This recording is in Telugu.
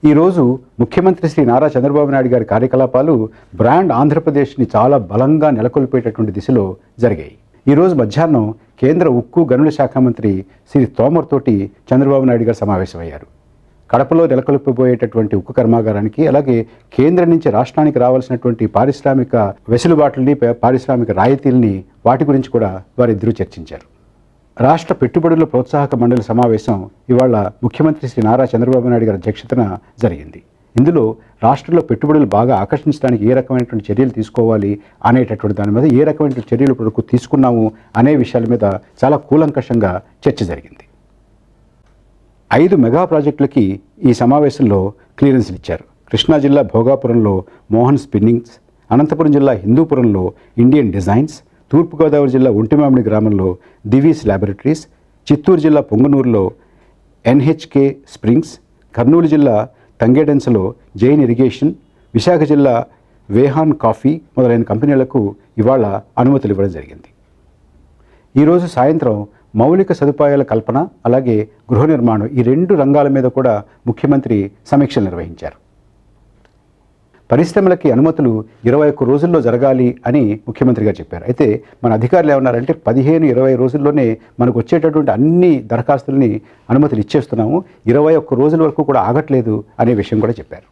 ఈరోజు ముఖ్యమంత్రి శ్రీ నారా చంద్రబాబు నాయుడు గారి కార్యకలాపాలు బ్రాండ్ ఆంధ్రప్రదేశ్ని చాలా బలంగా నెలకొల్పేటటువంటి దిశలో జరిగాయి. ఈరోజు మధ్యాహ్నం కేంద్ర ఉక్కు గనుల శాఖ మంత్రి శ్రీ తోమర్ తోటి చంద్రబాబు నాయుడు గారు సమావేశమయ్యారు. కడపలో నెలకొల్పబోయేటటువంటి ఉక్కు కర్మాగారానికి, అలాగే కేంద్రం నుంచి రాష్ట్రానికి రావాల్సినటువంటి పారిశ్రామిక వెసులుబాట్లని, పారిశ్రామిక రాయితీల్ని, వాటి గురించి కూడా వారిద్దరూ చర్చించారు. రాష్ట్ర పెట్టుబడుల ప్రోత్సాహక మండలి సమావేశం ఇవాళ ముఖ్యమంత్రి శ్రీ నారా చంద్రబాబు నాయుడు గారి అధ్యక్షతన జరిగింది. ఇందులో రాష్ట్రంలో పెట్టుబడులు బాగా ఆకర్షించడానికి ఏ రకమైనటువంటి చర్యలు తీసుకోవాలి అనేటటువంటి దాని మీద, ఏ రకమైనటువంటి చర్యలు ఇప్పటివరకు తీసుకున్నాము అనే విషయాల మీద చాలా కూలంకషంగా చర్చ జరిగింది. 5 మెగా ప్రాజెక్టులకి ఈ సమావేశంలో క్లియరెన్స్లు ఇచ్చారు. కృష్ణా జిల్లా భోగాపురంలో మోహన్ స్పిన్నింగ్స్, అనంతపురం జిల్లా హిందూపురంలో ఇండియన్ డిజైన్స్, తూర్పుగోదావరి జిల్లా ఒంటిమామిడి గ్రామంలో దివీస్ ల్యాబొరేటరీస్, చిత్తూరు జిల్లా పొంగనూరులో ఎన్హెచ్కే స్ప్రింగ్స్, కర్నూలు జిల్లా తంగేడెన్స్లో జైన్ ఇరిగేషన్, విశాఖ జిల్లా వేహాన్ కాఫీ మొదలైన కంపెనీలకు ఇవాళ అనుమతులు ఇవ్వడం జరిగింది. ఈరోజు సాయంత్రం మౌలిక సదుపాయాల కల్పన, అలాగే గృహ నిర్మాణం, ఈ 2 రంగాల మీద కూడా ముఖ్యమంత్రి సమీక్షలు నిర్వహించారు. పరిశ్రమలకి అనుమతులు 21 రోజుల్లో జరగాలి అని ముఖ్యమంత్రి గారు చెప్పారు. అయితే మన అధికారులు ఏమన్నారంటే 15-20 రోజుల్లోనే మనకు వచ్చేటటువంటి అన్ని దరఖాస్తుల్ని అనుమతులు ఇచ్చేస్తున్నాము, 21 రోజుల వరకు కూడా ఆగట్లేదు అనే విషయం కూడా చెప్పారు.